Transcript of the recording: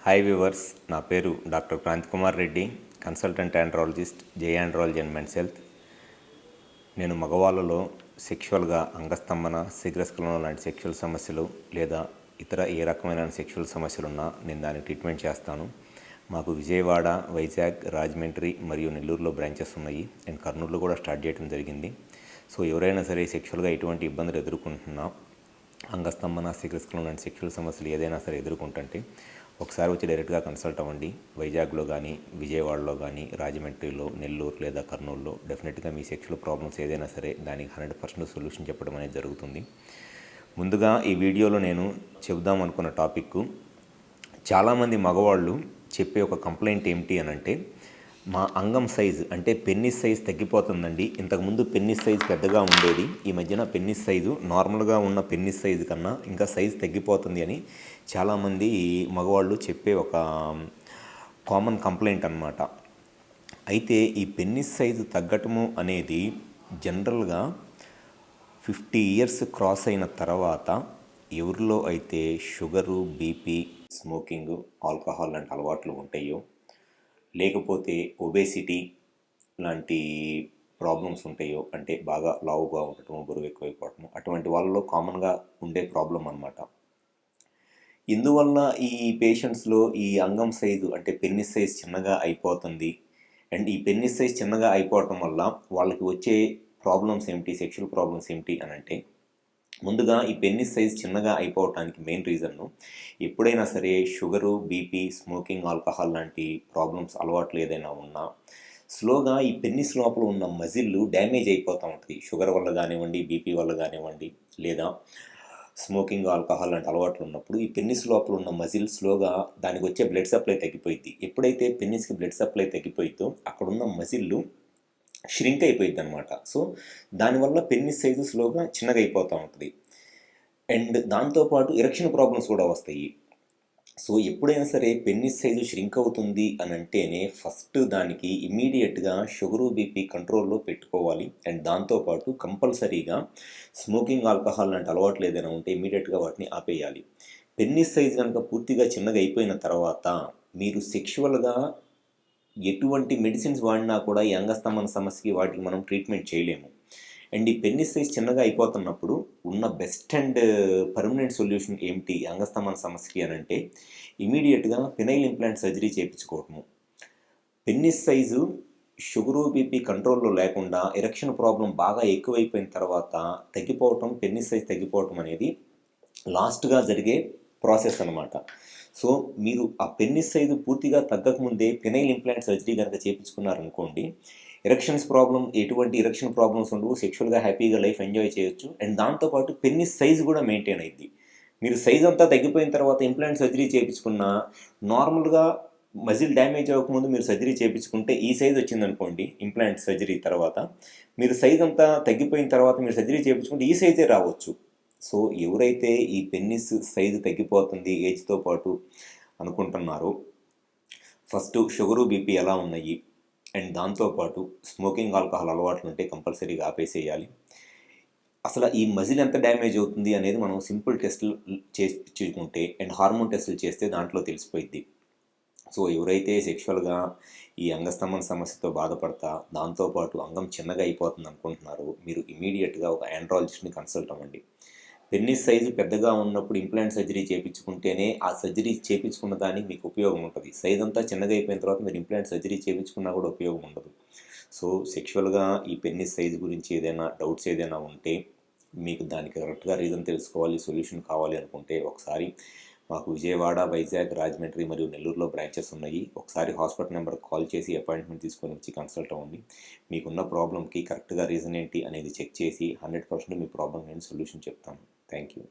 Hi viewers, నా పేరు doctor Kranti Kumar Reddy, consultant andrologist, J andrology and men's health. నేను మగవాళ్ళలో సెక్షువల్గా అంగస్తంభన, శీఘ్రస్ఖలనం లాంటి సెక్షువల్ సమస్యలు లేదా ఇతర ఏ రకమైన సెక్షువల్ సమస్యలు ఉన్నా నేను దానికి ట్రీట్మెంట్ చేస్తాను. మాకు విజయవాడ, వైజాగ్, రాజమండ్రి మరియు నెల్లూరులో బ్రాంచెస్ ఉన్నాయి అండ్ కర్నూలులో కూడా స్టార్ట్ చేయడం జరిగింది. సో ఎవరైనా సరే సెక్షువల్గా ఎటువంటి ఇబ్బందులు ఎదుర్కొంటున్నా, అంగస్తంభన, శీఘ్రస్ఖలనం లాంటి సెక్షువల్ సమస్యలు ఏదైనా సరే ఎదుర్కొంటుంటే ఒకసారి వచ్చి డైరెక్ట్గా కన్సల్ట్ అవ్వండి. వైజాగ్లో కానీ, విజయవాడలో కానీ, రాజమండ్రిలో, నెల్లూరు లేదా కర్నూలులో డెఫినెట్గా మీ సెక్షువల్ ప్రాబ్లమ్స్ ఏదైనా సరే దానికి 100% సొల్యూషన్ చెప్పడం అనేది జరుగుతుంది. ముందుగా ఈ వీడియోలో నేను చెబుదాం అనుకున్న టాపిక్, చాలామంది మగవాళ్ళు చెప్పే ఒక కంప్లైంట్ ఏమిటి అని అంటే, మా అంగం సైజు అంటే పెన్నిస్ సైజ్ తగ్గిపోతుందండి. ఇంతకుముందు పెన్నిస్ సైజ్ పెద్దగా ఉండేది, ఈ మధ్యన పెన్నిస్ సైజు నార్మల్గా ఉన్న పెన్నిస్ సైజు కన్నా ఇంకా సైజు తగ్గిపోతుంది అని చాలామంది మగవాళ్ళు చెప్పే ఒక కామన్ కంప్లైంట్ అన్నమాట. అయితే ఈ పెన్నిస్ సైజు తగ్గటము అనేది జనరల్గా 50 ఇయర్స్ క్రాస్ అయిన తర్వాత ఎవరిలో అయితే షుగరు, బీపీ, స్మోకింగ్, ఆల్కహాల్ లాంటి అలవాట్లు ఉంటాయో, లేకపోతే ఒబేసిటీ లాంటి ప్రాబ్లమ్స్ ఉంటాయో, అంటే బాగా లావుగా ఉండటము, బరువు ఎక్కువైపోవటము, అటువంటి వాళ్ళలో కామన్గా ఉండే ప్రాబ్లం అన్నమాట. ఇందువల్ల ఈ పేషెంట్స్లో ఈ అంగం సైజు అంటే పెన్నిస్ సైజ్ చిన్నగా అయిపోతుంది. అండ్ ఈ పెన్నిస్ సైజ్ చిన్నగా అయిపోవటం వల్ల వాళ్ళకి వచ్చే ప్రాబ్లమ్స్ ఏమిటి, సెక్షువల్ ప్రాబ్లమ్స్ ఏమిటి అని అంటే, ముందుగా ఈ పెన్నిస్ సైజ్ చిన్నగా అయిపోవటానికి మెయిన్ రీజన్ను, ఎప్పుడైనా సరే షుగరు, బీపీ, స్మోకింగ్, ఆల్కహాల్ లాంటి ప్రాబ్లమ్స్ అలవాట్లు ఏదైనా ఉన్నా స్లోగా ఈ పెన్నిస్ లోపల ఉన్న మజిల్లు డ్యామేజ్ అయిపోతూ ఉంటుంది. షుగర్ వల్ల కానివ్వండి, బీపీ వల్ల కానివ్వండి, లేదా స్మోకింగ్, ఆల్కహాల్ లాంటి అలవాట్లు ఉన్నప్పుడు ఈ పెన్నిస్ లోపల ఉన్న మజిల్ స్లోగా దానికి వచ్చే బ్లడ్ సప్లై తగ్గిపోయింది. ఎప్పుడైతే పెన్నిస్కి బ్లడ్ సప్లై తగ్గిపోయిందో అక్కడున్న మజిల్లు ష్రింక్ అయిపోయింది అనమాట. సో దానివల్ల పెన్నిస్ సైజు స్లోగా చిన్నగా అయిపోతూ ఉంటుంది. అండ్ దాంతోపాటు ఎరెక్షన్ ప్రాబ్లమ్స్ కూడా వస్తాయి. సో ఎప్పుడైనా సరే పెన్నిస్ సైజు ష్రింక్ అవుతుంది అని అంటేనే ఫస్ట్ దానికి ఇమీడియట్గా షుగరు, బీపీ కంట్రోల్లో పెట్టుకోవాలి. అండ్ దాంతోపాటు కంపల్సరీగా స్మోకింగ్, ఆల్కహాల్ లాంటి అలవాట్లు ఏదైనా ఉంటే ఇమీడియట్గా వాటిని ఆపేయాలి. పెన్నిస్ సైజు కనుక పూర్తిగా చిన్నగా అయిపోయిన తర్వాత మీరు సెక్షువల్గా ఎటువంటి మెడిసిన్స్ వాడినా కూడా ఈ అంగస్తంభన సమస్యకి వాటికి మనం ట్రీట్మెంట్ చేయలేము. అండ్ ఈ పెన్నిస్ సైజ్ చిన్నగా అయిపోతున్నప్పుడు ఉన్న బెస్ట్ అండ్ పర్మనెంట్ సొల్యూషన్ ఏమిటి అంగస్తంభన సమస్యకి అని అంటే, ఇమీడియట్గా పెనైల్ ఇంప్లాంట్ సర్జరీ చేయించుకోవటము. పెన్నిస్ సైజు షుగరు, బీపీ కంట్రోల్లో లేకుండా ఎరెక్షన్ ప్రాబ్లం బాగా ఎక్కువైపోయిన తర్వాత తగ్గిపోవటం, పెన్నిస్ సైజ్ తగ్గిపోవటం అనేది లాస్ట్గా జరిగే ప్రాసెస్ అన్నమాట. సో మీరు ఆ పెన్నిస్ సైజు పూర్తిగా తగ్గకముందే పెనైల్ ఇంప్లాంట్ సర్జరీ కనుక చేయించుకున్నారనుకోండి, ఎరెక్షన్స్ ప్రాబ్లం, ఎటువంటి ఎరెక్షన్ ప్రాబ్లమ్స్ ఉండవు, సెక్షువల్గా హ్యాపీగా లైఫ్ ఎంజాయ్ చేయొచ్చు. అండ్ దాంతోపాటు పెన్నిస్ సైజు కూడా మెయింటైన్ అయింది. మీరు సైజ్ అంతా తగ్గిపోయిన తర్వాత ఇంప్లాంట్ సర్జరీ చేయించుకున్న నార్మల్గా మజిల్ డ్యామేజ్ అవ్వకముందు మీరు సర్జరీ చేయించుకుంటే ఈ సైజ్ వచ్చిందనుకోండి, ఇంప్లాంట్ సర్జరీ తర్వాత మీరు సైజ్ అంతా తగ్గిపోయిన తర్వాత మీరు సర్జరీ చేయించుకుంటే ఈ సైజే రావచ్చు. సో ఎవరైతే ఈ పెన్నిస్ సైజు తగ్గిపోతుంది ఏజ్తో పాటు అనుకుంటున్నారో, ఫస్ట్ షుగరు, బీపీ ఎలా ఉన్నాయి, అండ్ దాంతోపాటు స్మోకింగ్, ఆల్కహాల్ అలవాట్లు ఉంటే కంపల్సరీగా ఆపేసేయాలి. అసలు ఈ మజిల్ ఎంత డ్యామేజ్ అవుతుంది అనేది మనం సింపుల్ టెస్టులు చేసుకుంటే అండ్ హార్మోన్ టెస్టులు చేస్తే దాంట్లో తెలిసిపోయింది. సో ఎవరైతే సెక్షువల్గా ఈ అంగస్తంభన సమస్యతో బాధపడతా దాంతోపాటు అంగం చిన్నగా అయిపోతుంది అనుకుంటున్నారో, మీరు ఇమీడియట్గా ఒక ఆండ్రాలజిస్ట్ని కన్సల్ట్ అవ్వండి. పెన్నిస్ సైజు పెద్దగా ఉన్నప్పుడు ఇంప్లాంట్ సర్జరీ చేయించుకుంటేనే ఆ సర్జరీ చేయించుకున్న దానికి మీకు ఉపయోగం ఉంటుంది. సైజ్ అంతా చిన్నగా అయిపోయిన తర్వాత మీరు ఇంప్లాంట్ సర్జరీ చేయించుకున్నా కూడా ఉపయోగం ఉండదు. సో సెక్షువల్గా ఈ పెన్నిస్ సైజు గురించి ఏదైనా డౌట్స్ ఏదైనా ఉంటే, మీకు దానికి కరెక్ట్గా రీజన్ తెలుసుకోవాలి, సొల్యూషన్ కావాలి అనుకుంటే ఒకసారి మాకు విజయవాడ, వైజాగ్, రాజమండ్రి మరియు నెల్లూరులో బ్రాంచెస్ ఉన్నాయి. ఒకసారి హాస్పిటల్ నెంబర్కి కాల్ చేసి అపాయింట్మెంట్ తీసుకొని వచ్చి కన్సల్ట్ అవ్వండి. మీకున్న ప్రాబ్లంకి కరెక్ట్గా రీజన్ ఏంటి అనేది చెక్ చేసి 100% మీ ప్రాబ్లం నేను సొల్యూషన్ చెప్తాను. Thank you.